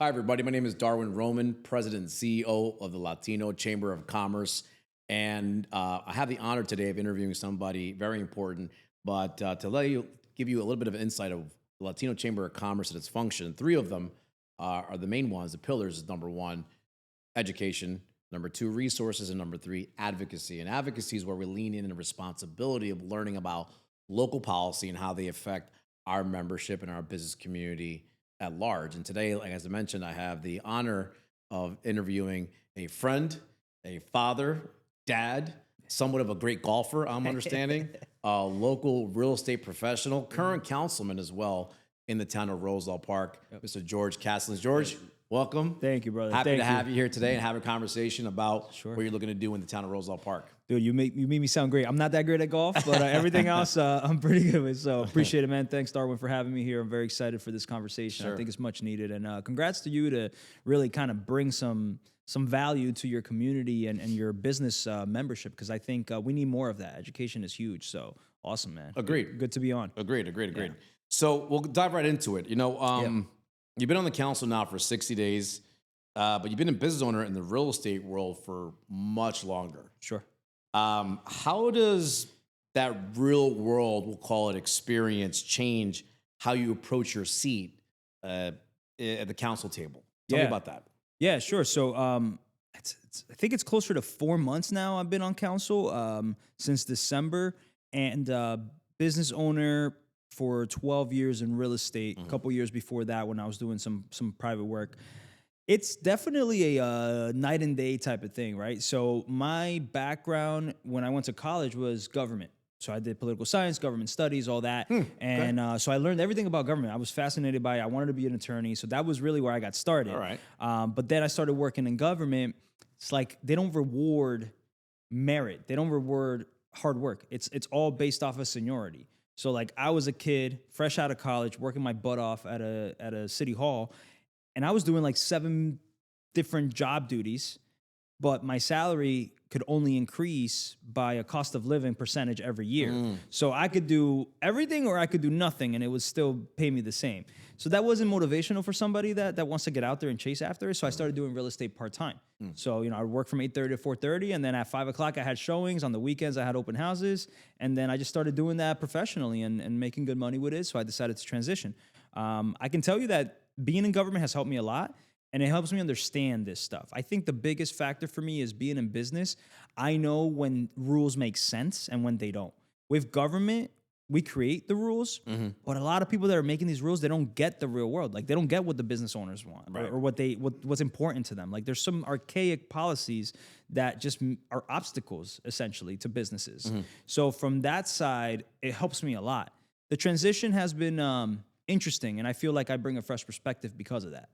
Hi, everybody. My name is Darwin Roman, President and CEO of the Latino Chamber of Commerce. And I have the honor today of interviewing somebody very important. But give you a little bit of insight of the Latino Chamber of Commerce and its function. Three of them are the main ones. The pillars is number one, education. Number two, resources. And number three, advocacy. And advocacy is where we lean in the responsibility of learning about local policy and how they affect our membership and our business community at large. And today, like as I mentioned, I have the honor of interviewing a friend, a father, dad, somewhat of a great golfer, I'm understanding, a local real estate professional, current councilman as well in the town of Roselle Park, Mr. George Casalins. George, welcome. Thank you, brother. Happy Thank to have you here today and have a conversation about Sure. what you're looking to do in the town of Roselle Park. Dude, you make me sound great. I'm not that great at golf, but everything else I'm pretty good with. So appreciate it, man. Thanks, Darwin, for having me here. I'm very excited for this conversation. Sure. I think it's much needed. And congrats to you to really kind of bring some value to your community and your business membership, because I think we need more of that. Education is huge. So awesome, man. Agreed. Good to be on. Agreed. Yeah. So we'll dive right into it. You've been on the council now for 60 days, but you've been a business owner in the real estate world for much longer. Sure. How does that real world, we'll call it experience, change how you approach your seat at the council table? Tell me about that. Yeah, sure. So I think it's closer to 4 months now I've been on council, since December, and business owner for 12 years in real estate. A couple years before that when I was doing some private work. It's definitely a night and day type of thing, right? So my background when I went to college was government. So I did political science, government studies, all that. And so I learned everything about government. I was fascinated by it. I wanted to be an attorney. So that was really where I got started. All right. But then I started working in government. It's like they don't reward merit. They don't reward hard work. It's all based off of seniority. So like I was a kid, fresh out of college, working my butt off at a city hall. And I was doing like 7 different job duties, but my salary could only increase by a cost of living percentage every year. So I could do everything or I could do nothing and it would still pay me the same. So that wasn't motivational for somebody that wants to get out there and chase after it. So I started doing real estate part-time. So, I would work from 8:30 to 4:30, and then at 5 o'clock I had showings. On the weekends I had open houses, and then I just started doing that professionally and making good money with it. So I decided to transition. I can tell you that being in government has helped me a lot, and it helps me understand this stuff. I think the biggest factor for me is being in business. I know when rules make sense and when they don't. With government, we create the rules, but a lot of people that are making these rules, they don't get the real world. Like they don't get what the business owners want, Right. or what's important to them. Like there's some archaic policies that just are obstacles essentially to businesses. So from that side, it helps me a lot. The transition has been interesting, and I feel like I bring a fresh perspective because of that.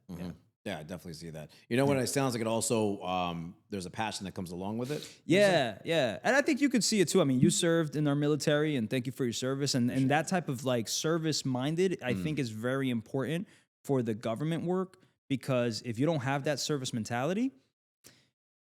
Yeah, I definitely see that. When it sounds like it also, there's a passion that comes along with it. Yeah. And I think you could see it too. I mean, you served in our military, and thank you for your service. And that type of like service minded, I think is very important for the government work, because if you don't have that service mentality,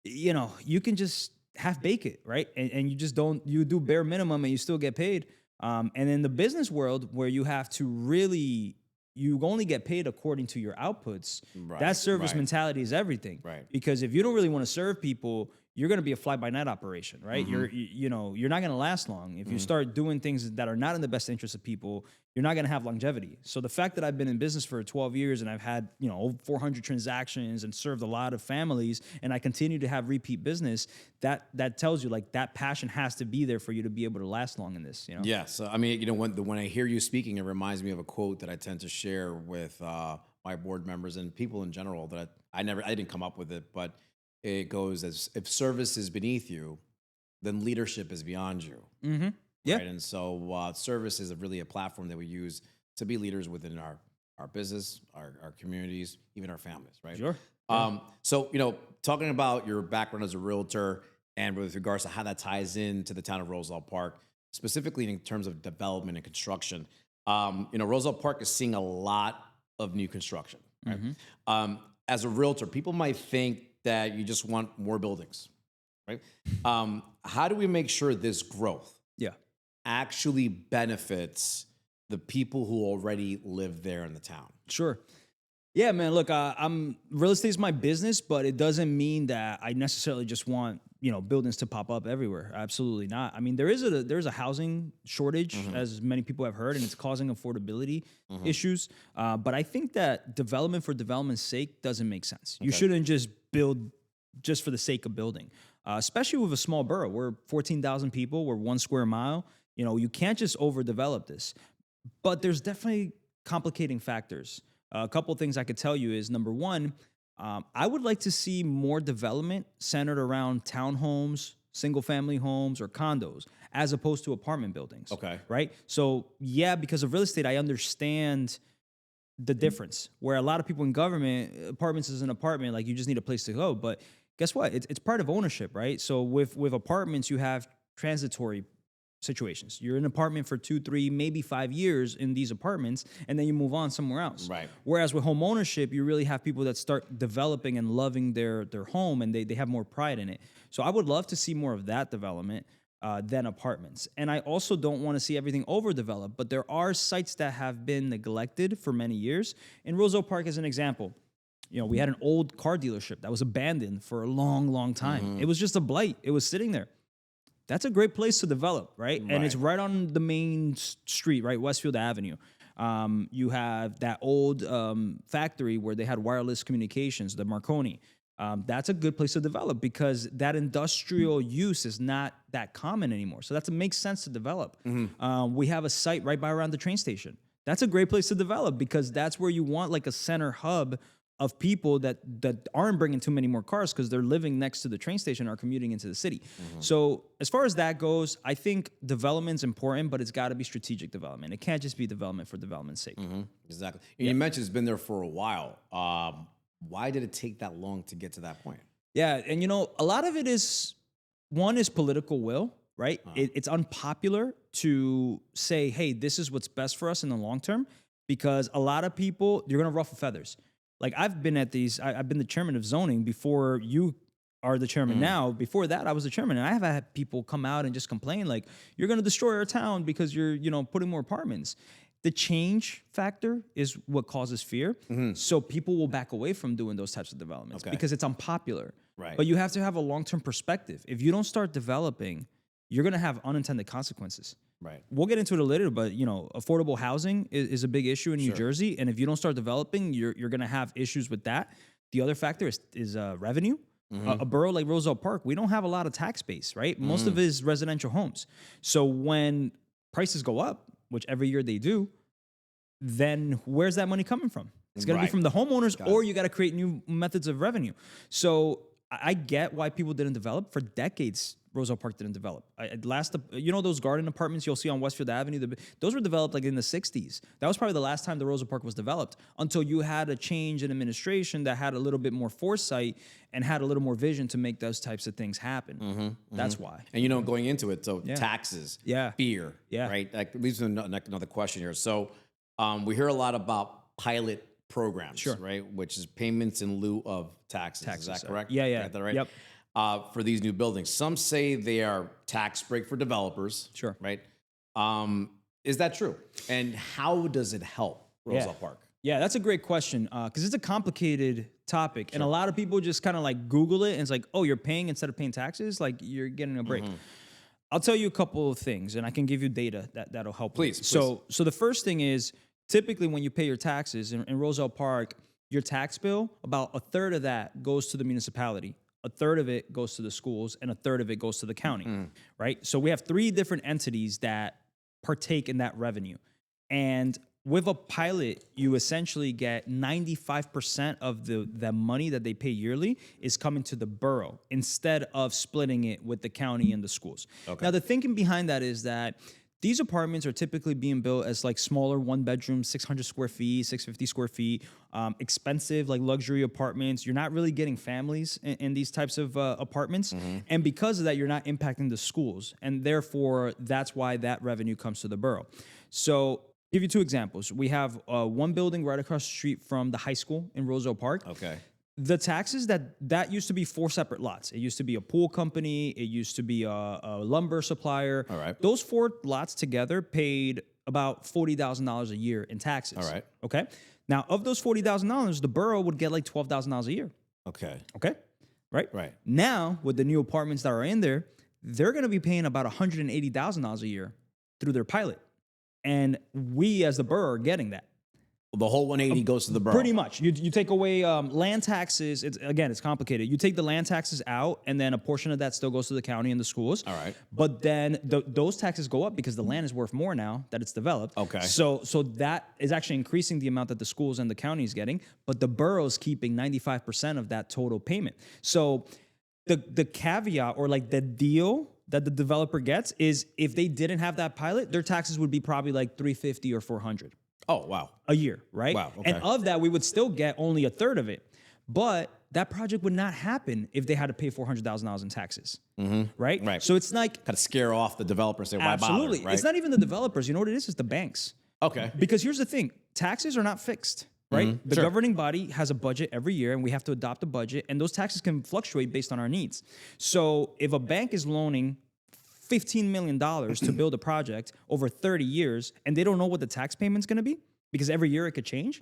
you can just half bake it, right? And you do bare minimum and you still get paid. And in the business world where you have to really, you only get paid according to your outputs. Right, That service right. mentality is everything. Right. Because if you don't really want to serve people, you're going to be a fly-by-night operation, right? You're not going to last long. If you start doing things that are not in the best interest of people, you're not going to have longevity. So the fact that I've been in business for 12 years and I've had, over 400 transactions and served a lot of families, and I continue to have repeat business, that tells you like that passion has to be there for you to be able to last long in this, Yes. I mean, when I hear you speaking, it reminds me of a quote that I tend to share with my board members and people in general that I didn't come up with it, but it goes as, if service is beneath you, then leadership is beyond you. Yeah. Right? And so service is really a platform that we use to be leaders within our business, our communities, even our families, right? Sure. So, talking about your background as a realtor and with regards to how that ties into the town of Roselle Park, specifically in terms of development and construction, Roselle Park is seeing a lot of new construction, right? As a realtor, people might think that you just want more buildings, right? How do we make sure this growth Yeah. actually benefits the people who already live there in the town? Sure. Yeah, man. Look, I'm real estate is my business, but it doesn't mean that I necessarily just want buildings to pop up everywhere. Absolutely not. I mean, there's a housing shortage, as many people have heard, and it's causing affordability issues. But I think that development for development's sake doesn't make sense. You shouldn't just build just for the sake of building, especially with a small borough. We're 14,000 people. We're 1 square mile. You can't just overdevelop this. But there's definitely complicating factors. A couple of things I could tell you is, number one, I would like to see more development centered around townhomes, single-family homes, or condos, as opposed to apartment buildings. Okay. Right? So, yeah, because of real estate, I understand the difference. Where a lot of people in government, apartments is an apartment, like you just need a place to go. But guess what? It's part of ownership, right? So with apartments, you have transitory situations. You're in an apartment for 2, 3, maybe 5 years in these apartments, and then you move on somewhere else. Right. Whereas with home ownership, you really have people that start developing and loving their home, and they have more pride in it. So I would love to see more of that development than apartments. And I also don't want to see everything overdeveloped, but there are sites that have been neglected for many years. In Roselle Park, as an example, we had an old car dealership that was abandoned for a long, long time. It was just a blight. It was sitting there. That's a great place to develop, right? And it's right on the main street, right? Westfield Avenue. You have that old factory where they had wireless communications, the Marconi. That's a good place to develop because that industrial use is not that common anymore. So it makes sense to develop. We have a site right by around the train station. That's a great place to develop because that's where you want like a center hub of people that aren't bringing too many more cars because they're living next to the train station or commuting into the city. So as far as that goes, I think development's important, but it's got to be strategic development. It can't just be development for development's sake. Exactly. And you mentioned it's been there for a while. Why did it take that long to get to that point? Yeah, and a lot of it is, one is political will, right? It's unpopular to say, hey, this is what's best for us in the long term, because a lot of people, you're going to ruffle feathers. Like I've been at these, I've been the chairman of zoning before you are the chairman now. Before that, I was the chairman, and I have had people come out and just complain like, you're going to destroy our town because you're, putting more apartments. The change factor is what causes fear. So people will back away from doing those types of developments because it's unpopular. Right. But you have to have a long-term perspective. If you don't start developing, you're going to have unintended consequences. Right. We'll get into it later, but affordable housing is a big issue in New Jersey, and if you don't start developing, you're going to have issues with that. The other factor is revenue. A borough like Roselle Park, we don't have a lot of tax base, right? Most of it is residential homes. So when prices go up, which every year they do, then where's that money coming from? It's going to be from the homeowners, or you got to create new methods of revenue. So I get why people didn't develop. For decades, Roselle Park didn't develop. Those garden apartments you'll see on Westfield Avenue, those were developed like in the 60s. That was probably the last time the Roselle Park was developed, until you had a change in administration that had a little bit more foresight and had a little more vision to make those types of things happen. That's why. And going into it, so taxes, fear, right? Like leads to another question here. So we hear a lot about pilot programs, right? Which is payments in lieu of taxes. Is that correct? Yeah. Got that right? Yep. For these new buildings, some say they are tax break for developers. Sure. Right? Is that true? And how does it help Roselle Park? Yeah, that's a great question because it's a complicated topic, and a lot of people just kind of like Google it, and it's like, oh, you're paying instead of paying taxes, like you're getting a break. I'll tell you a couple of things, and I can give you data that'll help. Please. So the first thing is, typically when you pay your taxes in Roselle Park, your tax bill, about a third of that goes to the municipality, a third of it goes to the schools, and a third of it goes to the county, right? So we have 3 different entities that partake in that revenue. And with a pilot, you essentially get 95% of the money that they pay yearly is coming to the borough instead of splitting it with the county and the schools. Now, the thinking behind that is that these apartments are typically being built as like smaller 1-bedroom, 600 square feet, 650 square feet, expensive like luxury apartments. You're not really getting families in these types of apartments. And because of that, you're not impacting the schools. And therefore, that's why that revenue comes to the borough. So give you 2 examples. We have one building right across the street from the high school in Roselle Park. The taxes that used to be 4 separate lots. It used to be a pool company. It used to be a lumber supplier. All right. Those 4 lots together paid about $40,000 a year in taxes. All right. Okay. Now, of those $40,000, the borough would get like $12,000 a year. Okay. Okay. Right? Right. Now, with the new apartments that are in there, they're going to be paying about $180,000 a year through their pilot. And we as the borough are getting that. The whole 180 goes to the borough. Pretty much. You take away land taxes. It's complicated. You take the land taxes out, and then a portion of that still goes to the county and the schools. All right. But then those taxes go up because the land is worth more now that it's developed. Okay. So that is actually increasing the amount that the schools and the county is getting, but the borough's keeping 95% of that total payment. So the caveat, or like the deal that the developer gets, is if they didn't have that pilot, their taxes would be probably like $350 or $400. Oh, wow. A year, right? Wow, okay. And of that, we would still get only a third of it. But that project would not happen if they had to pay $400,000 in taxes, right? Right. So it's like, Got to scare off the developers. Say, why absolutely. bother? Right? It's not even the developers. You know what it is? It's the banks. Okay. Because here's the thing. Taxes are not fixed, right? The Sure. governing body has a budget every year, and we have to adopt a budget. And those taxes can fluctuate based on our needs. So if a bank is loaning $15 million to build a project over 30 years, and they don't know what the tax payment's going to be, because every year it could change,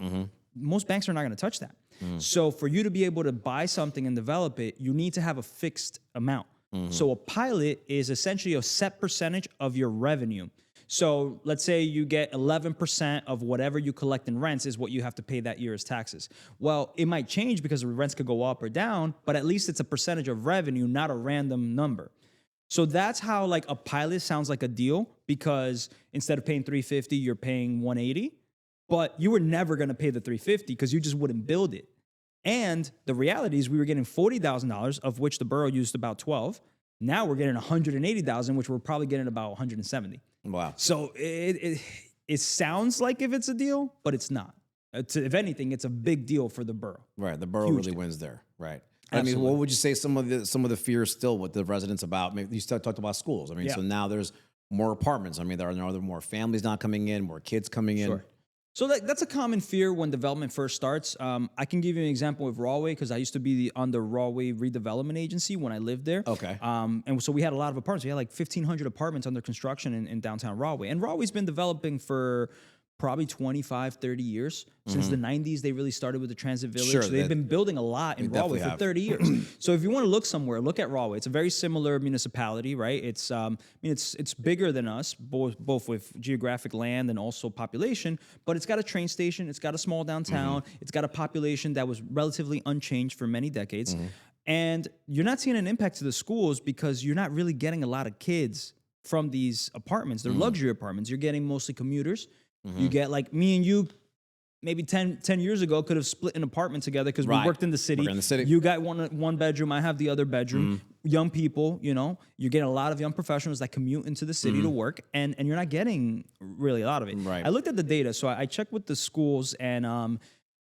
most banks are not going to touch that. So for you to be able to buy something and develop it, you need to have a fixed amount. So a pilot is essentially a set percentage of your revenue. So let's say you get 11% of whatever you collect in rents is what you have to pay that year as taxes. Well, it might change because the rents could go up or down, but at least it's a percentage of revenue, not a random number. So that's how like a pilot sounds like a deal, because instead of paying $350, you're paying $180. But you were never going to pay the $350 because you just wouldn't build it. And the reality is we were getting $40,000, of which the borough used about 12. Now we're getting $180,000, which we're probably getting about 170. Wow. So it sounds like if it's a deal, but it's not. If anything, it's a big deal for the borough. Right. The borough Huge really deal. wins there. Right. Absolutely. I mean, what would you say some of the fears still with the residents about? Maybe you still talked about schools. I mean, Yeah. so now there's more apartments. I mean, there are more families not coming in, more kids coming in. Sure. So that's a common fear when development first starts. I can give you an example with Rahway, because I used to be on the Rahway redevelopment agency when I lived there. Okay. And so we had a lot of apartments. We had like 1,500 apartments under construction in downtown Rahway. And Rahway's been developing for probably 25, 30 years. Since the 90s, they really started with the Transit Village. Sure, so they've been building a lot in Rahway for 30 years. So if you want to look somewhere, look at Rahway. It's a very similar municipality, right? It's it's bigger than us, both with geographic land and also population, but it's got a train station, it's got a small downtown, it's got a population that was relatively unchanged for many decades. And you're not seeing an impact to the schools because you're not really getting a lot of kids from these apartments. They're luxury apartments. You're getting mostly commuters. You get like me and you, maybe 10 years ago, could have split an apartment together because we worked in the city. We're in the city. You got one bedroom, I have the other bedroom. Young people, you're getting a lot of young professionals that commute into the city to work, and you're not getting really a lot of it. Right. I looked at the data, so I checked with the schools, and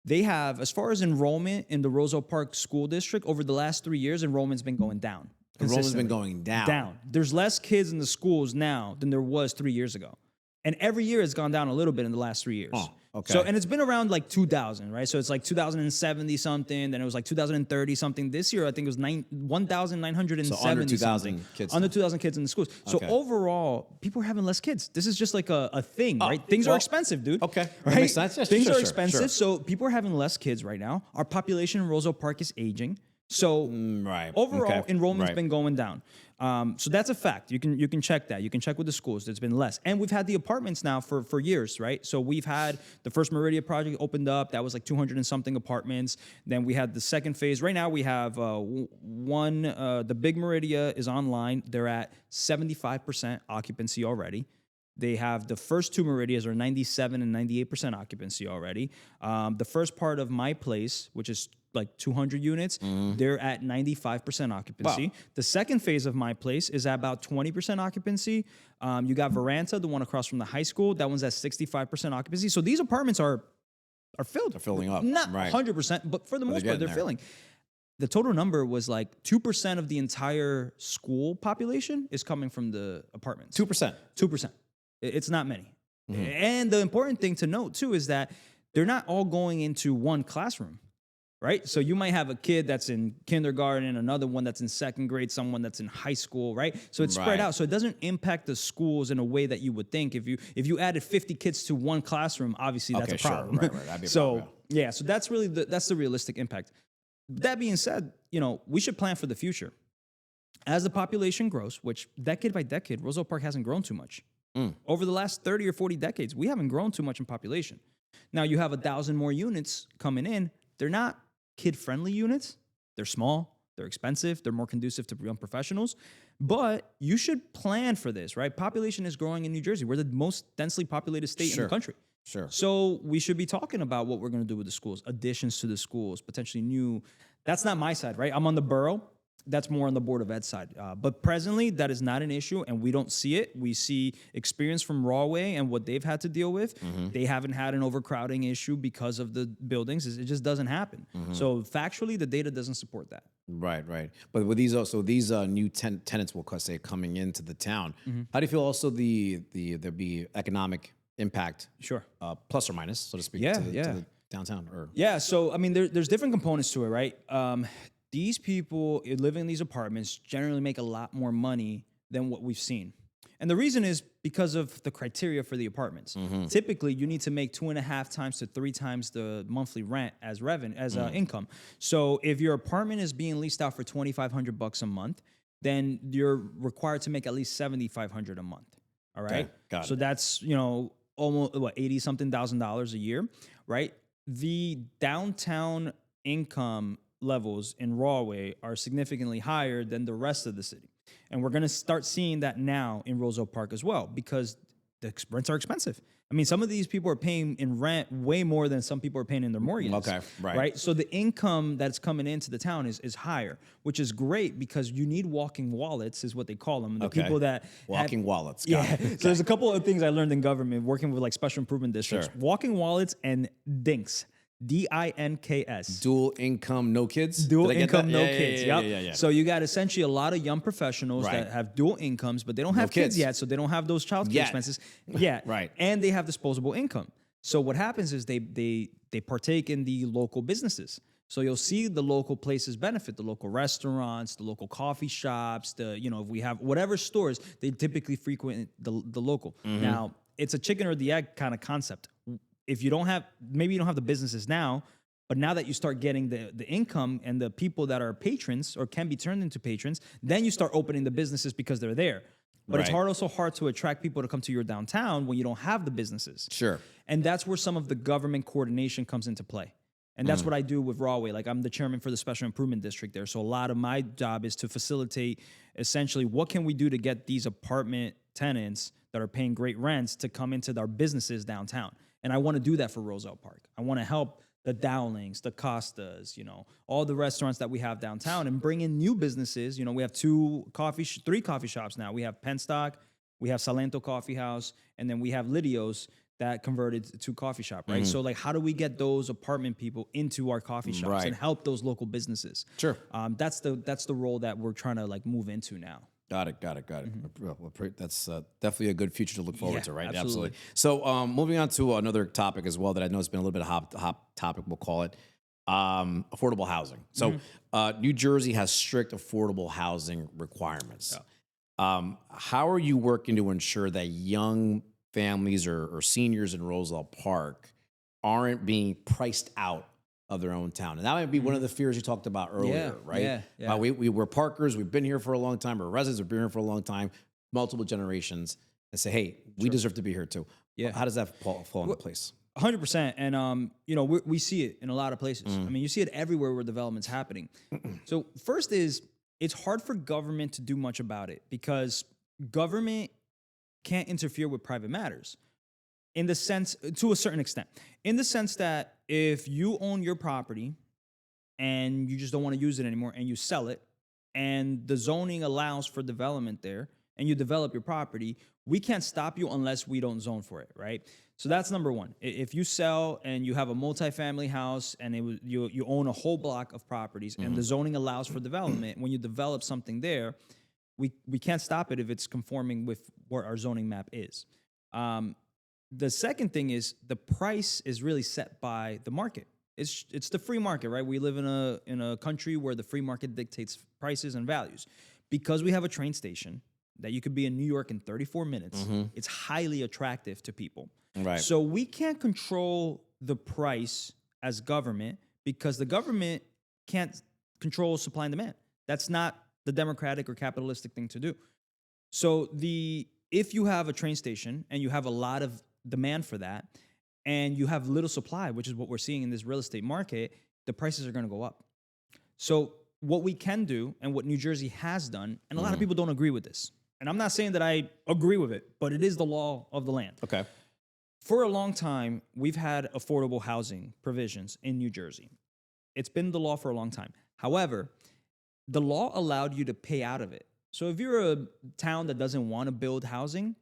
they have, as far as enrollment in the Roselle Park School District, over the last 3 years, enrollment's been going down. Enrollment's been consistently. going down. Down. There's less kids in the schools now than there was 3 years ago. And every year it's gone down a little bit in the last 3 years. Oh, okay. So, and it's been around like 2000, right? So it's like 2070 something, then it was like 2030 something. This year, I think it was 1,970 So under 2,000 something. kids. Under 2,000 kids in the schools. So Okay. overall, people are having less kids. This is just like a thing, right? Things well, are expensive, dude. okay. That Right? makes sense. Yes, Things sure, are sure, expensive. sure. So people are having less kids right now. Our population in Roselle Park is aging. So Right. overall, Okay. enrollment's Right. been going down. So that's a fact. You can check that. You can check with the schools. There's been less. And we've had the apartments now for years, right? So we've had the first Meridia project opened up. That was like 200 and something apartments. Then we had the second phase. Right now we have the big Meridia is online. They're at 75% occupancy already. They have the first two Meridias are 97 and 98% occupancy already. The first part of my place, which is like 200 units, they're at 95% occupancy. Wow. The second phase of my place is at about 20% occupancy. You got Veranta, the one across from the high school. That one's at 65% occupancy. So these apartments are filled. They're filling up. Not Right. 100%, but for the most they're part, they're getting there. filling. The total number was like 2% of the entire school population is coming from the apartments. 2%. 2%. It's not many. And the important thing to note, too, is that they're not all going into one classroom. right? So you might have a kid that's in kindergarten, another one that's in second grade, someone that's in high school, right? So it's spread Right. out. So it doesn't impact the schools in a way that you would think. If you added 50 kids to one classroom, obviously that's Okay, a sure. problem. Right, that'd be a So problem, yeah, so that's really that's the realistic impact. That being said, we should plan for the future. As the population grows, which decade by decade, Roselle Park hasn't grown too much. Over the last 30 or 40 decades, we haven't grown too much in population. Now you have 1,000 more units coming in. They're not kid-friendly units. They're small. They're expensive. They're more conducive to young professionals. But you should plan for this, right? Population is growing in New Jersey. We're the most densely populated state in the country. Sure. So we should be talking about what we're going to do with the schools, additions to the schools, potentially new. That's not my side, right? I'm on the borough. That's more on the Board of Ed side. But presently, that is not an issue, and we don't see it. We see experience from Rawway and what they've had to deal with. They haven't had an overcrowding issue because of the buildings. It just doesn't happen. So factually, the data doesn't support that. Right. But with these also these new tenants, we'll say, coming into the town, how do you feel also there'd be economic impact? Sure. Plus or minus, so to speak, Yeah, to the downtown? Or Yeah, so I mean, there's different components to it, right? These people living in these apartments generally make a lot more money than what we've seen. And the reason is because of the criteria for the apartments. Typically, you need to make 2.5 times to 3 times the monthly rent as income. So if your apartment is being leased out for $2,500 a month, then you're required to make at least $7,500 a month. All right. Okay, got So it. that's almost $80-something thousand a year, right? The downtown income levels in Rawway are significantly higher than the rest of the city. And we're going to start seeing that now in Roselle Park as well, because the rents are expensive. I mean, some of these people are paying in rent way more than some people are paying in their mortgages. Okay, right. Right. So the income that's coming into the town is higher, which is great because you need walking wallets, is what they call them. The people that walking have, wallets. Yeah. So there's a couple of things I learned in government working with like special improvement districts. Sure. Walking wallets and DINKs. DINKS. Dual income, no kids. Dual Did I get income, that? no Yeah, kids. Yeah, Yep. yeah. So you got essentially a lot of young professionals Right. that have dual incomes, but they don't have kids kids. yet, so they don't have those childcare Yet. expenses. Yeah. Right. And they have disposable income. So what happens is they partake in the local businesses. So you'll see the local places benefit, the local restaurants, the local coffee shops, if we have whatever stores, they typically frequent the local. Now, it's a chicken or the egg kind of concept. If you don't have, maybe you don't have the businesses now, but now that you start getting the income and the people that are patrons or can be turned into patrons, then you start opening the businesses because they're there. But it's Right. also hard to attract people to come to your downtown when you don't have the businesses. Sure. And that's where some of the government coordination comes into play. And that's what I do with Rawway. Like, I'm the chairman for the special improvement district there. So a lot of my job is to facilitate essentially what can we do to get these apartment tenants that are paying great rents to come into our businesses downtown. And I want to do that for Roselle Park. I want to help the Dowlings, the Costas, all the restaurants that we have downtown and bring in new businesses. We have 3 coffee shops now. We have Penstock, we have Salento Coffee House, and then we have Lidio's that converted to coffee shop, right? So like, how do we get those apartment people into our coffee shops Right. and help those local businesses? Sure. That's the role that we're trying to like move into now. Got it. Well, that's definitely a good future to look forward to, right? absolutely. So moving on to another topic as well that I know has been a little bit of a hot topic, we'll call it, affordable housing. So New Jersey has strict affordable housing requirements. How are you working to ensure that young families or seniors in Roselle Park aren't being priced out of their own town? And that might be one of the fears you talked about earlier, right? Yeah. We're Parkers, we've been here for a long time, we're residents, we've been here for a long time, multiple generations, and say, hey, we deserve to be here too. Yeah. How does that fall into place? 100%. And, we see it in a lot of places. I mean, you see it everywhere where development's happening. So first is, it's hard for government to do much about it because government can't interfere with private matters in the sense, to a certain extent, in the sense that if you own your property and you just don't want to use it anymore and you sell it and the zoning allows for development there and you develop your property, we can't stop you unless we don't zone for it, right? So that's number one. If you sell and you have a multifamily house and you own a whole block of properties and the zoning allows for development, when you develop something there, we can't stop it if it's conforming with what our zoning map is. The second thing is the price is really set by the market. It's the free market, right? We live in a country where the free market dictates prices and values. Because we have a train station that you could be in New York in 34 minutes, it's highly attractive to people. Right. So we can't control the price as government because the government can't control supply and demand. That's not the democratic or capitalistic thing to do. So if you have a train station and you have a lot of demand for that and you have little supply, which is what we're seeing in this real estate market, the prices are going to go up. So what we can do and what New Jersey has done, and a lot of people don't agree with this, and I'm not saying that I agree with it, but it is the law of the land. Okay. For a long time, we've had affordable housing provisions in New Jersey. It's been the law for a long time. However, the law allowed you to pay out of it. So if you're a town that doesn't want to build housing,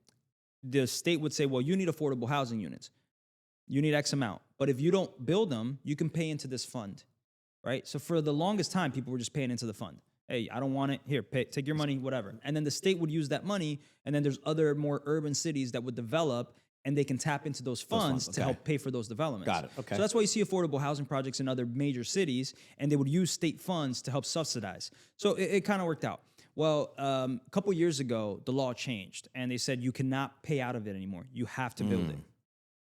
the state would say, well, you need affordable housing units. You need X amount. But if you don't build them, you can pay into this fund, right? So for the longest time, people were just paying into the fund. Hey, I don't want it. Here, take your money, whatever. And then the state would use that money, and then there's other more urban cities that would develop, and they can tap into those funds to help pay for those developments. Got it, okay. So that's why you see affordable housing projects in other major cities, and they would use state funds to help subsidize. So it kind of worked out. Well, a couple years ago, the law changed, and they said you cannot pay out of it anymore. You have to build it.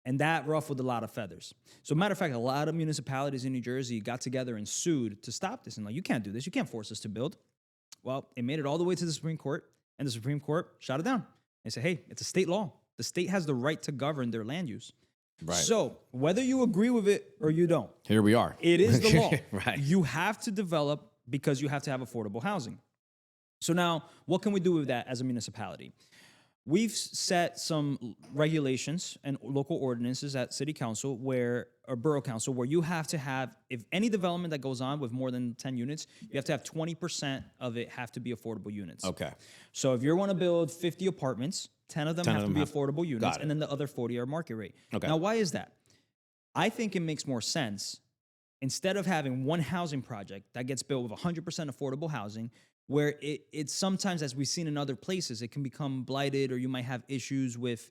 And that ruffled a lot of feathers. So matter of fact, a lot of municipalities in New Jersey got together and sued to stop this. And like, you can't do this. You can't force us to build. Well, it made it all the way to the Supreme Court, and the Supreme Court shot it down. They said, hey, it's a state law. The state has the right to govern their land use. Right. So whether you agree with it or you don't, Here we are. it is the law. Right. You have to develop because you have to have affordable housing. So now, what can we do with that as a municipality? We've set some regulations and local ordinances at city council or borough council where you have to have, if any development that goes on with more than 10 units, you have to have 20% of it have to be affordable units. Okay. So if you want to build 50 apartments, 10 of them have to be affordable units, and then the other 40 are market rate. Okay. Now, why is that? I think it makes more sense, instead of having one housing project that gets built with 100% affordable housing, where it's sometimes, as we've seen in other places, it can become blighted, or you might have issues with,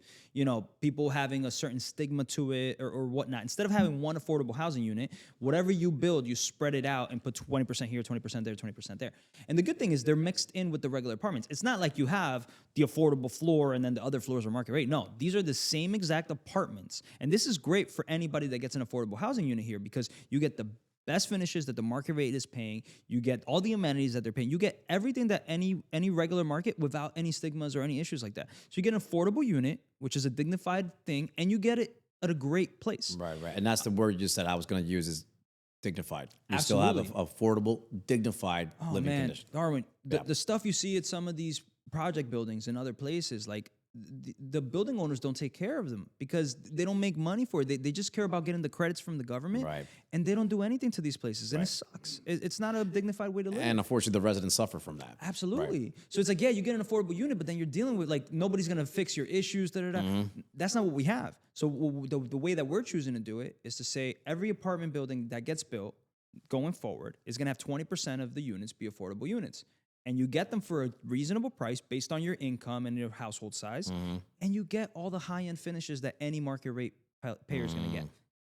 people having a certain stigma to it or whatnot. Instead of having one affordable housing unit, whatever you build, you spread it out and put 20% here, 20% there, 20% there. And the good thing is they're mixed in with the regular apartments. It's not like you have the affordable floor and then the other floors are market rate. No, these are the same exact apartments. And this is great for anybody that gets an affordable housing unit here, because you get the best finishes that the market rate is paying. You get all the amenities that they're paying. You get everything that any regular market without any stigmas or any issues like that. So you get an affordable unit, which is a dignified thing, and you get it at a great place. Right. And that's the word you just said I was going to use, is dignified. You Absolutely. still have affordable, dignified living conditions. Darwin, the stuff you see at some of these project buildings in other places, like the building owners don't take care of them because they don't make money for it. They just care about getting the credits from the government, Right. and they don't do anything to these places, and it sucks. It's not a dignified way to live. And unfortunately, the residents suffer from that. Absolutely. Right. So it's like, yeah, you get an affordable unit, but then you're dealing with, like, nobody's going to fix your issues. That's not what we have. So the way that we're choosing to do it is to say every apartment building that gets built going forward is going to have 20% of the units be affordable units. And you get them for a reasonable price based on your income and your household size. And you get all the high-end finishes that any market rate payer is going to get.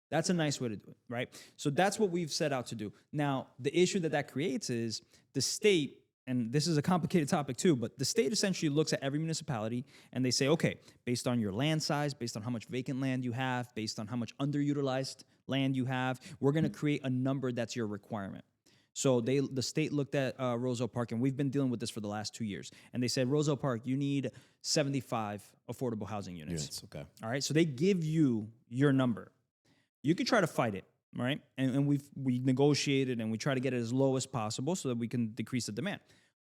That's a nice way to do it, right? So that's what we've set out to do. Now, the issue that creates is the state, and this is a complicated topic too, but the state essentially looks at every municipality and they say, okay, based on your land size, based on how much vacant land you have, based on how much underutilized land you have, we're going to create a number that's your requirement. So the state looked at Roselle Park, and we've been dealing with this for the last 2 years. And they said, Roselle Park, you need 75 affordable housing units. Okay. All right. So they give you your number. You could try to fight it, right? And we negotiated and we try to get it as low as possible so that we can decrease the demand.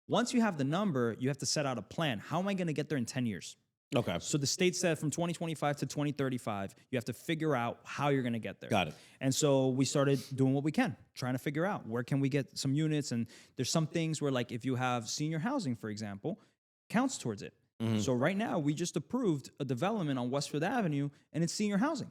Once you have the number, you have to set out a plan. How am I going to get there in 10 years? Okay. So the state said from 2025 to 2035, you have to figure out how you're going to get there. Got it. And so we started doing what we can, trying to figure out where can we get some units. And there's some things where, like, if you have senior housing, for example, counts towards it. So right now we just approved a development on Westfield Avenue, and it's senior housing.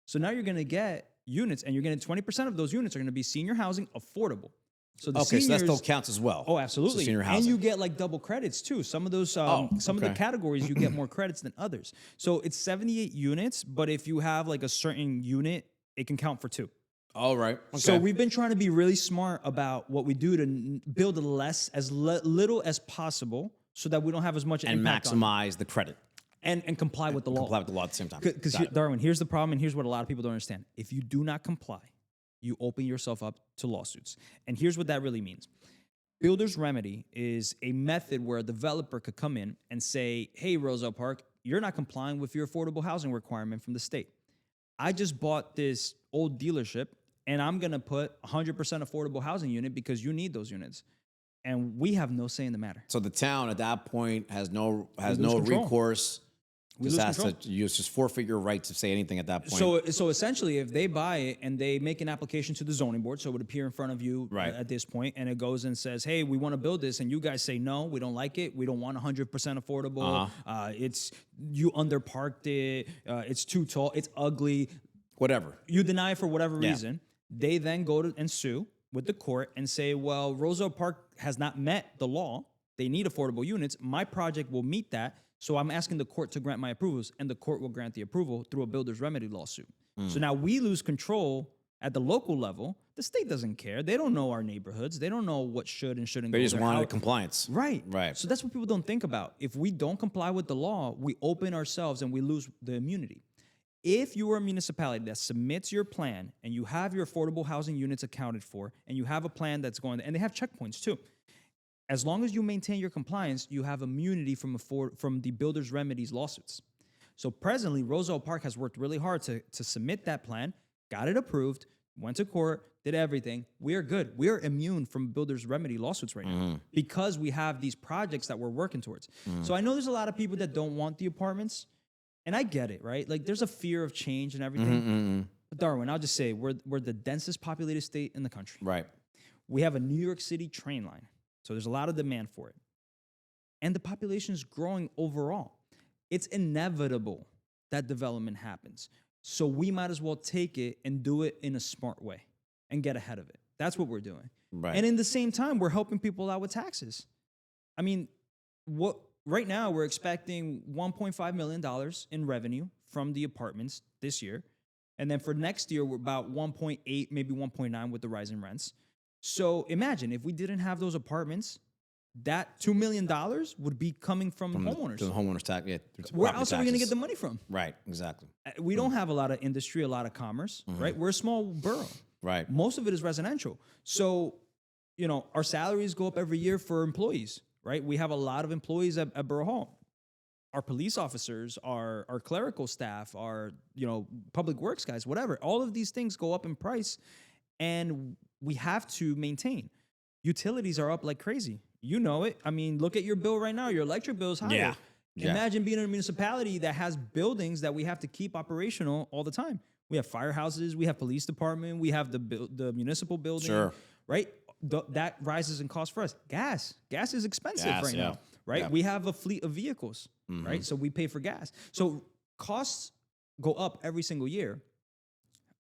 So now you're going to get units, and you're getting 20% of those units are going to be senior housing affordable. So the Okay, seniors, so that still counts as well. Oh, absolutely. So senior housing. And you get, like, double credits too. Some of those, some of the categories, you get more credits than others. So it's 78 units, but if you have, like, a certain unit, it can count for 2. All right. Okay. So we've been trying to be really smart about what we do to build little as possible so that we don't have as much and impact on maximize the credit. and comply with the law. Comply with the law at the same time. Because Got it. Darwin, here's the problem, and here's what a lot of people don't understand. If you do not comply, you open yourself up to lawsuits. And here's what that really means. Builder's remedy is a method where a developer could come in and say, hey, Roselle Park, you're not complying with your affordable housing requirement from the state. I just bought this old dealership, and I'm going to put 100% affordable housing unit because you need those units. And we have no say in the matter. So the town at that point has no control. recourse. We Just lose has control. to just forfeit your right to say anything at that point. So essentially, if they buy it and they make an application to the zoning board, so it would appear in front of you Right. at this point, and it goes and says, "Hey, we want to build this," and you guys say, "No, we don't like it. We don't want 100% affordable. It's you underparked it. It's too tall. It's ugly." Whatever. You deny it for whatever reason. They then go to and sue with the court and say, "Well, Roselle Park has not met the law. They need affordable units. My project will meet that." So I'm asking the court to grant my approvals, and the court will grant the approval through a builder's remedy lawsuit. So now we lose control at the local level. The state doesn't care. They don't know our neighborhoods. They don't know what should and shouldn't They go just there. wanted compliance. Right. Right. So that's what people don't think about. If we don't comply with the law, we open ourselves and we lose the immunity. If you are a municipality that submits your plan and you have your affordable housing units accounted for, and you have a plan that's going, and they have checkpoints too. As long as you maintain your compliance, you have immunity from the builder's remedies lawsuits. So presently, Roselle Park has worked really hard to submit that plan, got it approved, went to court, did everything. We are good. We are immune from builder's remedy lawsuits right now because we have these projects that we're working towards. So I know there's a lot of people that don't want the apartments, and I get it, right? Like there's a fear of change and everything. But Darwin, I'll just say we're the densest populated state in the country. Right. We have a New York City train line. So there's a lot of demand for it. And the population is growing overall. It's inevitable that development happens. So we might as well take it and do it in a smart way and get ahead of it. That's what we're doing. Right. And in the same time, we're helping people out with taxes. I mean, right now we're expecting $1.5 million in revenue from the apartments this year. And then for next year, we're about 1.8, maybe 1.9 with the rise in rents. So imagine if we didn't have those apartments, that $2 million would be coming from homeowners. The homeowners tax. Yeah. Where else are we going to get the money from? Right. Exactly. We don't have a lot of industry, a lot of commerce, right? We're a small borough. Right. Most of it is residential. So, our salaries go up every year for employees, right? We have a lot of employees at Borough Hall. Our police officers, our clerical staff, our, public works guys, whatever. All of these things go up in price, and we have to maintain. Utilities are up like crazy. You know it. I mean, look at your bill right now. Your electric bill is higher. Yeah. Imagine being in a municipality that has buildings that we have to keep operational all the time. We have firehouses. We have police department. We have the municipal building. Sure. Right? That rises in cost for us. Gas is expensive right now. Right? Yeah. We have a fleet of vehicles. Right? So we pay for gas. So costs go up every single year.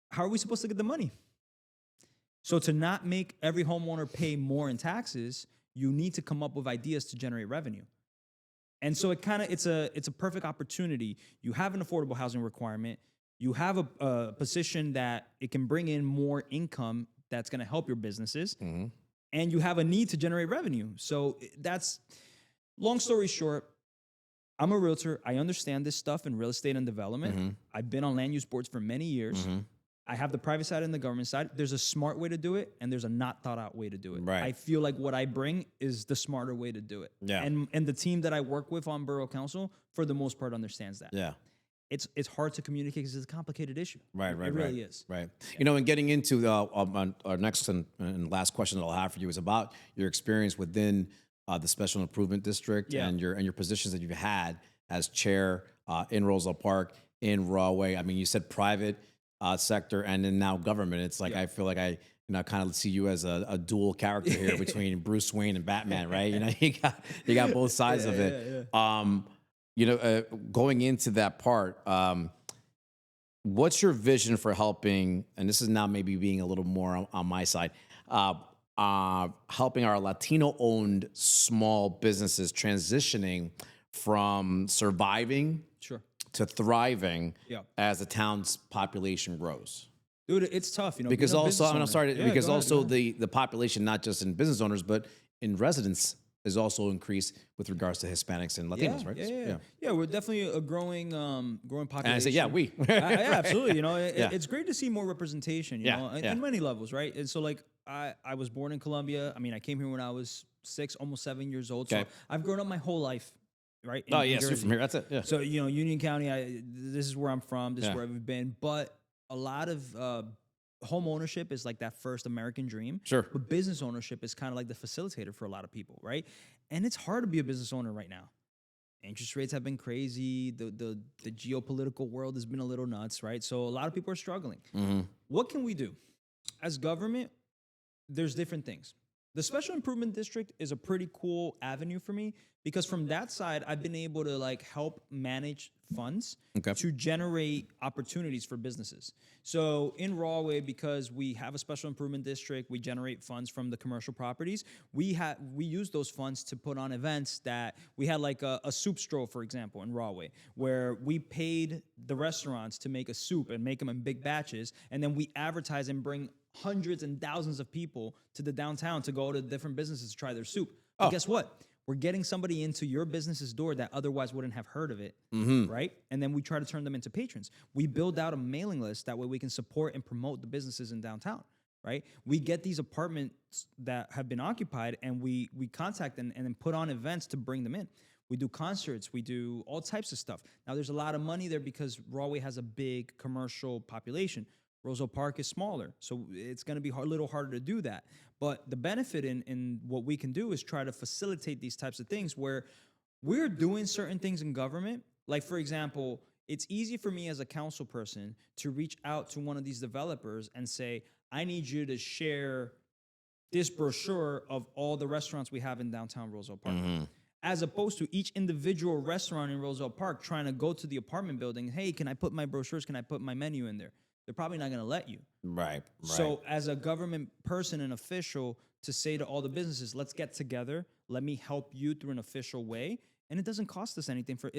How are we supposed to get the money? So to not make every homeowner pay more in taxes, you need to come up with ideas to generate revenue. And so it's a perfect opportunity. You have an affordable housing requirement. You have a position that it can bring in more income that's going to help your businesses. And you have a need to generate revenue. So that's, long story short, I'm a realtor. I understand this stuff in real estate and development. I've been on land use boards for many years. I have the private side and the government side. There's a smart way to do it, and there's a not thought out way to do it. Right. I feel like what I bring is the smarter way to do it. Yeah. And the team that I work with on Borough Council, for the most part, understands that. Yeah. It's hard to communicate because it's a complicated issue. Right. It really is. Right. And getting into our next and last question that I'll have for you is about your experience within the Special Improvement District and your positions that you've had as chair in Roselle Park, in Rahway. I mean, you said private sector and then now government. It's like I feel like I kind of see you as a dual character here between Bruce Wayne and Batman, right? You got both sides of it. Going into that part, what's your vision for helping? And this is now maybe being a little more on my side. Helping our Latino-owned small businesses transitioning from surviving Sure. to thriving as the town's population grows. Dude, it's tough, Because being a also, business I mean, I'm owner. sorry, Yeah, because go ahead, go also ahead. the population, not just in business owners, but in residents, is also increased with regards to Hispanics and Yeah, Latinos, right? yeah, yeah, yeah. We're definitely a growing And I say, yeah, population. we. Yeah, Right. absolutely. Yeah. It's great to see more representation. Yeah, In, yeah. in many levels, right? And so, like, I was born in Colombia. I mean, I came here when I was 6, almost 7 years old. So Okay. I've grown up my whole life, right? Oh, In yes, you're from Jersey. here. That's it. Yeah. So Union County. This is where I'm from. This is Yeah. where I've been. But a lot of home ownership is like that first American dream. Sure. But business ownership is kind of like the facilitator for a lot of people, right? And it's hard to be a business owner right now. Interest rates have been crazy. The geopolitical world has been a little nuts, right? So a lot of people are struggling. What can we do? As government, there's different things. The special improvement district is a pretty cool avenue for me because from that side, I've been able to like help manage funds Okay. to generate opportunities for businesses. So in Rahway, because we have a special improvement district, we generate funds from the commercial properties. We use those funds to put on events that we had like a soup stroll, for example, in Rahway, where we paid the restaurants to make a soup and make them in big batches, and then we advertise and bring hundreds and thousands of people to the downtown to go to different businesses to try their soup. But guess what? We're getting somebody into your business's door that otherwise wouldn't have heard of it, right? And then we try to turn them into patrons. We build out a mailing list that way we can support and promote the businesses in downtown, right? We get these apartments that have been occupied and we contact them and then put on events to bring them in. We do concerts, we do all types of stuff. Now there's a lot of money there because Rahway has a big commercial population. Roselle Park is smaller, so it's going to be a little harder to do that. But the benefit in what we can do is try to facilitate these types of things where we're doing certain things in government. Like, for example, it's easy for me as a council person to reach out to one of these developers and say, I need you to share this brochure of all the restaurants we have in downtown Roselle Park. As opposed to each individual restaurant in Roselle Park trying to go to the apartment building, hey, can I put my brochures, can I put my menu in there? They're probably not going to let you. Right. So as a government person and official to say to all the businesses, let's get together. Let me help you through an official way. And it doesn't cost us anything for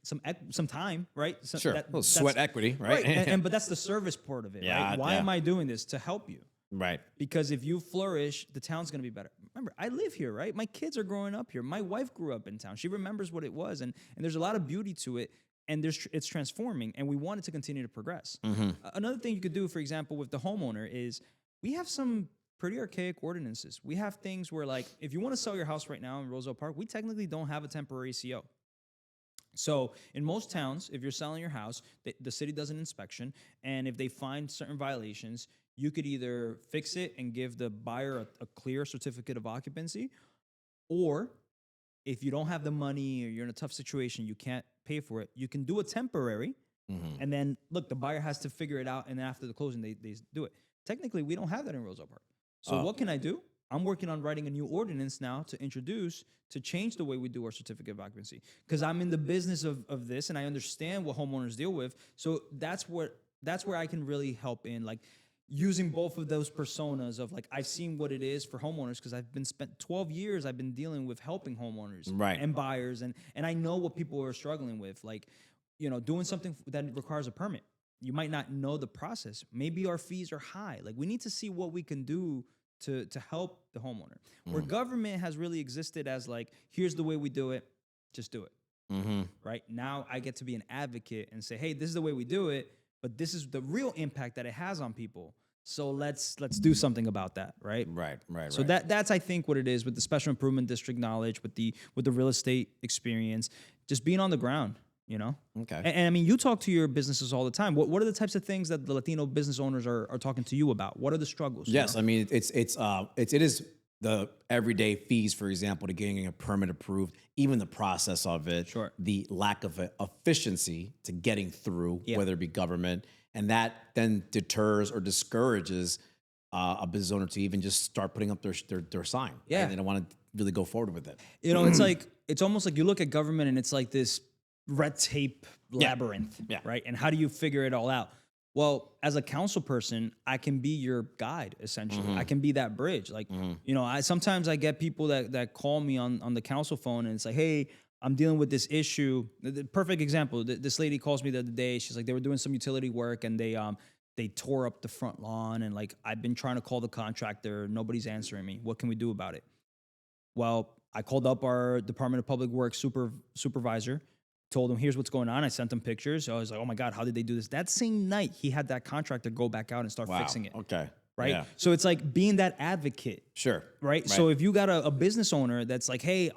some time, right? Sure. Well, sweat equity, right? But that's the service part of it, Yeah, right? Why yeah. am I doing this? To help you. Right. Because if you flourish, the town's going to be better. Remember, I live here, right? My kids are growing up here. My wife grew up in town. She remembers what it was. And there's a lot of beauty to it. And it's transforming, and we want it to continue to progress. Another thing you could do, for example, with the homeowner is we have some pretty archaic ordinances. We have things where, like, if you want to sell your house right now in Roselle Park, we technically don't have a temporary CO. So in most towns, if you're selling your house, the city does an inspection, and if they find certain violations, you could either fix it and give the buyer a clear certificate of occupancy, or if you don't have the money or you're in a tough situation, you can't pay for it, you can do a temporary, and then, look, the buyer has to figure it out, and then after the closing, they do it. Technically, we don't have that in Roselle Park. So what can I do? I'm working on writing a new ordinance now to change the way we do our certificate of occupancy, because I'm in the business of this, and I understand what homeowners deal with. So that's where I can really help in, like, using both of those personas of, like, I've seen what it is for homeowners because I've been spent 12 years I've been dealing with helping homeowners Right. and buyers, and I know what people are struggling with, like, doing something that requires a permit. You might not know the process. Maybe our fees are high. Like, we need to see what we can do to help the homeowner. Where government has really existed as, like, here's the way we do it, just do it. Right? Now I get to be an advocate and say, hey, this is the way we do it, but this is the real impact that it has on people. So let's do something about that, right? Right. So that's, I think, what it is with the special improvement district knowledge, with the real estate experience, just being on the ground, Okay. And I mean, you talk to your businesses all the time. What are the types of things that the Latino business owners are talking to you about? What are the struggles? Yes, I mean it is the everyday fees, for example, to getting a permit approved, even the process of it, Sure. the lack of efficiency to getting through, Yeah. whether it be government, and that then deters or discourages a business owner to even just start putting up their sign. Yeah. Right? They don't want to really go forward with it. It's almost like you look at government and it's like this red tape labyrinth, Yeah. right? And how do you figure it all out? Well, as a council person, I can be your guide, essentially. I can be that bridge. Like, sometimes I get people that call me on the council phone and it's like, hey, I'm dealing with this issue. The perfect example, this lady calls me the other day. She's like, they were doing some utility work and they they tore up the front lawn, and like I've been trying to call the contractor, nobody's answering me. What can we do about it? Well, I called up our Department of Public Works supervisor, told him, here's what's going on. I sent him pictures. So I was like, oh my God, how did they do this? That same night, he had that contractor go back out and start fixing it. Okay. Right. Yeah. So it's like being that advocate. Sure. Right. So if you got a business owner that's like, hey,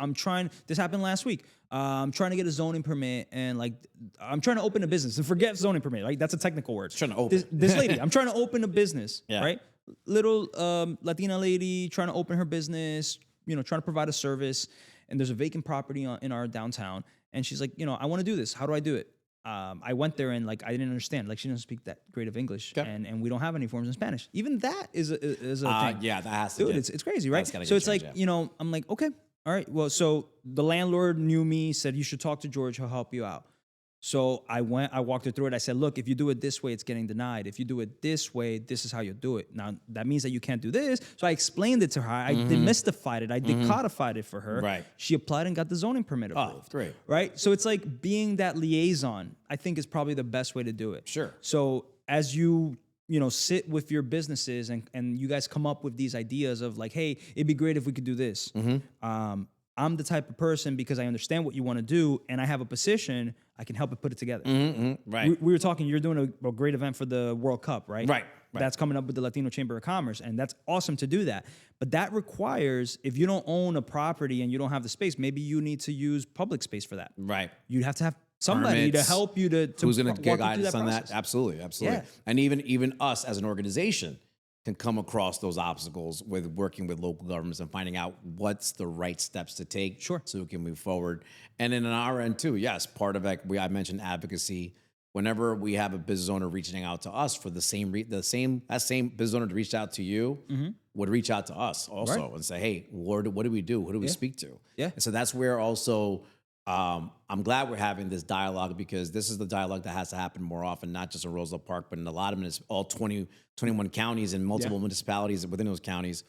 this happened last week. I'm trying to get a zoning permit, and like I'm trying to open a business, and forget zoning permit. Like that's a technical word. Trying to open. This lady, I'm trying to open a business. Yeah. Right. Little Latina lady trying to open her business, trying to provide a service. And there's a vacant property in our downtown. And she's like, I want to do this. How do I do it? I went there and like I didn't understand. Like she doesn't speak that great of English, and we don't have any forms in Spanish. Even that is a thing. Yeah, that has to. Dude, it's crazy, right? So it's like I'm like, okay, all right. Well, so the landlord knew me, said you should talk to George. He'll help you out. So I walked her through it. I said, look, if you do it this way, it's getting denied. If you do it this way, this is how you do it. Now, that means that you can't do this. So I explained it to her. I demystified it. I decodified it for her. Right. She applied and got the zoning permit approved. Oh, great. Right? So it's like being that liaison, I think, is probably the best way to do it. Sure. So as you sit with your businesses and you guys come up with these ideas of like, hey, it'd be great if we could do this. I'm the type of person, because I understand what you want to do and I have a position, I can help it put it together. Right. We were talking, you're doing a great event for the World Cup, right? Right. That's coming up with the Latino Chamber of Commerce, and that's awesome to do that. But that requires, if you don't own a property and you don't have the space, maybe you need to use public space for that. Right. You'd have to have somebody to help you to who's going to get guidance on process. that? Absolutely. Yeah. And even us as an organization can come across those obstacles with working with local governments and finding out what's the right steps to take. Sure. So we can move forward. And then on our end too, yes, part of it, I mentioned advocacy. Whenever we have a business owner reaching out to us for that same business owner to reach out to you would reach out to us also and say, hey, what do we do? Who do we speak to? Yeah. And so that's where also I'm glad we're having this dialogue, because this is the dialogue that has to happen more often, not just in Roselle Park, but in a lot of all 21 counties and multiple municipalities within those counties,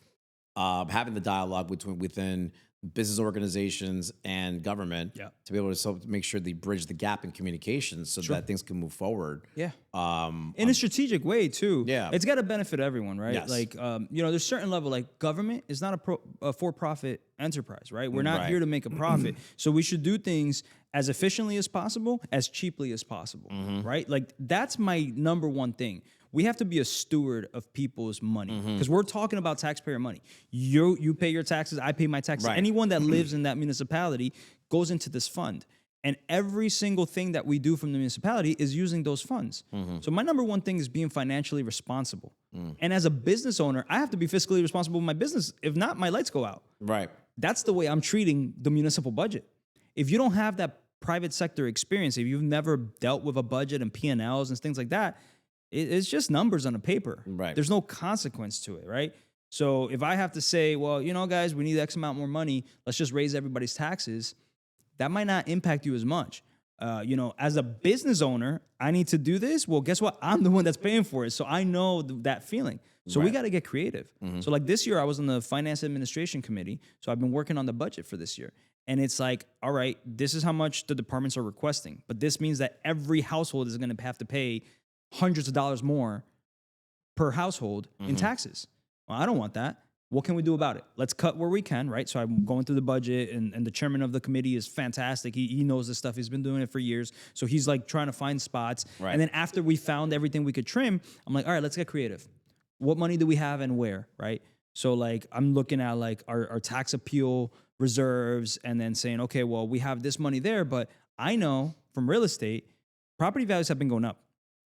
having the dialogue within business organizations and government to be able to make sure they bridge the gap in communication so that things can move forward. Yeah. In a strategic way too. Yeah. It's got to benefit everyone, right? Yes. Like, there's certain level, like government is not a for-profit enterprise, right? We're not here to make a profit. So we should do things as efficiently as possible, as cheaply as possible, right? Like that's my number one thing. We have to be a steward of people's money, because we're talking about taxpayer money. You pay your taxes, I pay my taxes. Right. Anyone that lives in that municipality goes into this fund. And every single thing that we do from the municipality is using those funds. So my number one thing is being financially responsible. And as a business owner, I have to be fiscally responsible with my business. If not, my lights go out. Right. That's the way I'm treating the municipal budget. If you don't have that private sector experience, if you've never dealt with a budget and P&Ls and things like that, it's just numbers on a paper. Right. There's no consequence to it, right? So if I have to say, well, guys, we need X amount more money, let's just raise everybody's taxes, that might not impact you as much. As a business owner, I need to do this. Well, guess what? I'm the one that's paying for it. So I know that feeling. So we got to get creative. So like this year, I was on the Finance Administration Committee. So I've been working on the budget for this year. And it's like, all right, this is how much the departments are requesting. But this means that every household is going to have to pay hundreds of dollars more per household in taxes. Well, I don't want that. What can we do about it? Let's cut where we can, right? So I'm going through the budget, and the chairman of the committee is fantastic. He knows this stuff. He's been doing it for years. So he's like trying to find spots. Right. And then after we found everything we could trim, I'm like, all right, let's get creative. What money do we have and where, right? So like I'm looking at like our tax appeal reserves and then saying, okay, well, we have this money there, but I know from real estate, property values have been going up.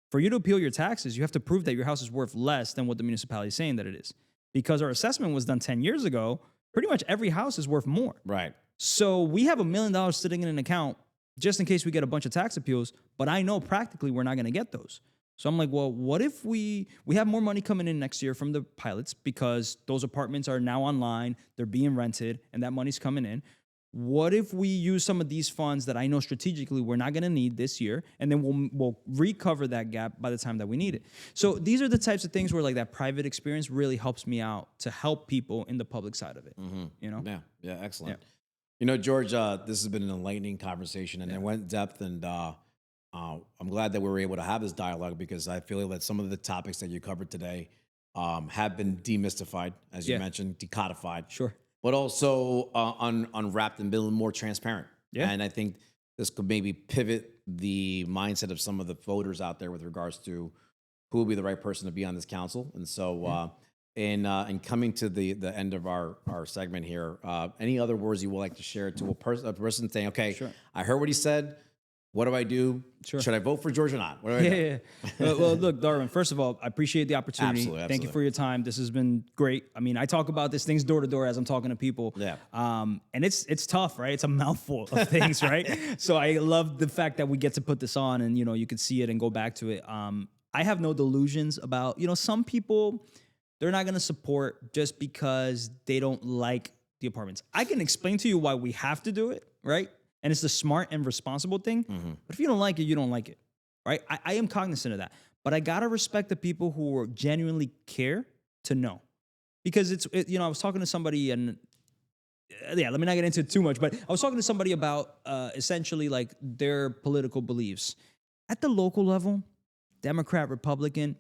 For you to appeal your taxes, you have to prove that your house is worth less than what the municipality is saying that it is. Because our assessment was done 10 years ago, pretty much every house is worth more. Right. So we have $1 million sitting in an account just in case we get a bunch of tax appeals, but I know practically we're not going to get those. So I'm like, well, what if we have more money coming in next year from the pilots because those apartments are now online, they're being rented, and that money's coming in. What if we use some of these funds that I know strategically we're not going to need this year, and then we'll recover that gap by the time that we need it? So these are the types of things where like that private experience really helps me out to help people in the public side of it. Yeah, excellent. George, this has been an enlightening conversation, and it went in depth, and I'm glad that we were able to have this dialogue because I feel that some of the topics that you covered today have been demystified, as you Yeah. mentioned, decodified, Sure. but also unwrapped and been more transparent. Yeah. And I think this could maybe pivot the mindset of some of the voters out there with regards to who will be the right person to be on this council. And so, in coming to the end of our segment here, any other words you would like to share to a person saying, okay, Sure. I heard what he said. What do I do? Sure. Should I vote for George or not? What do I do? Yeah. Well, look, Darwin, first of all, I appreciate the opportunity. Absolutely, Thank you for your time. This has been great. I mean, I talk about these things door to door as I'm talking to people. Yeah. And it's tough, right? It's a mouthful of things, right? So I love the fact that we get to put this on and, you can see it and go back to it. I have no delusions about, some people, they're not going to support just because they don't like the apartments. I can explain to you why we have to do it, right? And it's the smart and responsible thing. But if you don't like it, you don't like it, right? I am cognizant of that. But I got to respect the people who genuinely care to know. Because I was talking to somebody and, let me not get into it too much, but I was talking to somebody about essentially like their political beliefs. At the local level, Democrat, Republican,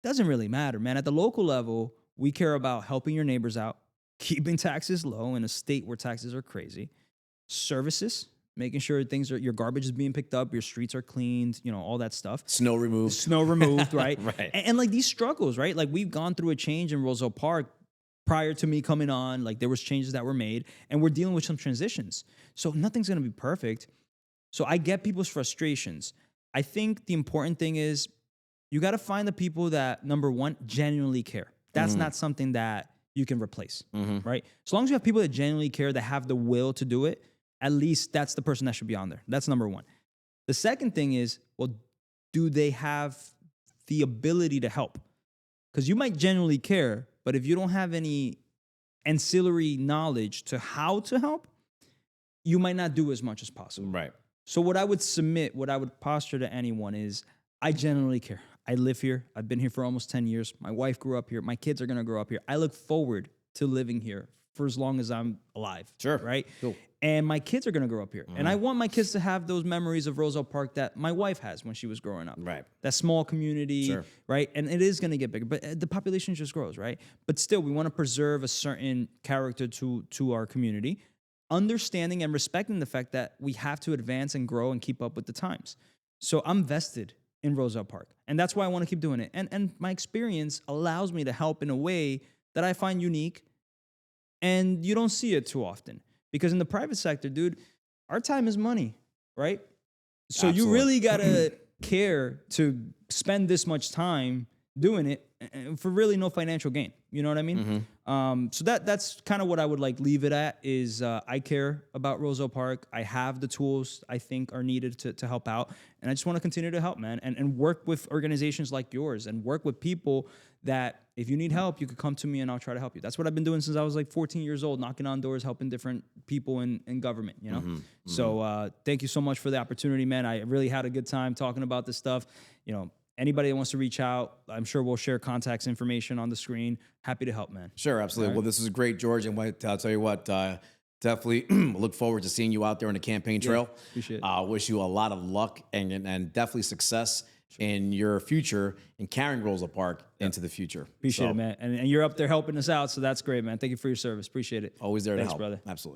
doesn't really matter, man. At the local level, we care about helping your neighbors out, keeping taxes low in a state where taxes are crazy, services, making sure your garbage is being picked up, your streets are cleaned, all that stuff. Snow removed, right? Right. And like these struggles, right? Like we've gone through a change in Roselle Park prior to me coming on. Like there was changes that were made, and we're dealing with some transitions. So nothing's gonna be perfect. So I get people's frustrations. I think the important thing is you got to find the people that, number one, genuinely care. That's not something that you can replace, right? As long as you have people that genuinely care, that have the will to do it, at least that's the person that should be on there. That's number one. The second thing is, well, do they have the ability to help? Because you might genuinely care, but if you don't have any ancillary knowledge to how to help, you might not do as much as possible. Right. So what I would posture to anyone is, I genuinely care. I live here. I've been here for almost 10 years. My wife grew up here. My kids are going to grow up here. I look forward to living here for as long as I'm alive. Sure. Right? Cool. And my kids are going to grow up here. And I want my kids to have those memories of Roselle Park that my wife has when she was growing up. Right. That small community, Sure. right? And it is going to get bigger, but the population just grows, right? But still, we want to preserve a certain character to our community, understanding and respecting the fact that we have to advance and grow and keep up with the times. So I'm vested in Roselle Park, and that's why I want to keep doing it. And my experience allows me to help in a way that I find unique, and you don't see it too often. Because in the private sector, dude, our time is money, right? So Absolutely. You really gotta care to spend this much time doing it for really no financial gain. You know what I mean? So that's kind of what I would leave it at is I care about Roselle Park. I have the tools I think are needed to help out. And I just want to continue to help, man, and work with organizations like yours and work with people that if you need help, you could come to me and I'll try to help you. That's what I've been doing since I was 14 years old, knocking on doors, helping different people in government, So thank you so much for the opportunity, man. I really had a good time talking about this stuff. Anybody that wants to reach out, I'm sure we'll share contacts information on the screen. Happy to help, man. Sure, absolutely. Right. Well, this is great, George. And I'll tell you what, definitely look forward to seeing you out there on the campaign trail. Yeah, appreciate it. I wish you a lot of luck and definitely success in your future in carrying Roselle Park into the future. Appreciate it, man. And you're up there helping us out, so that's great, man. Thank you for your service. Appreciate it. Always there to help. Thanks, brother. Absolutely.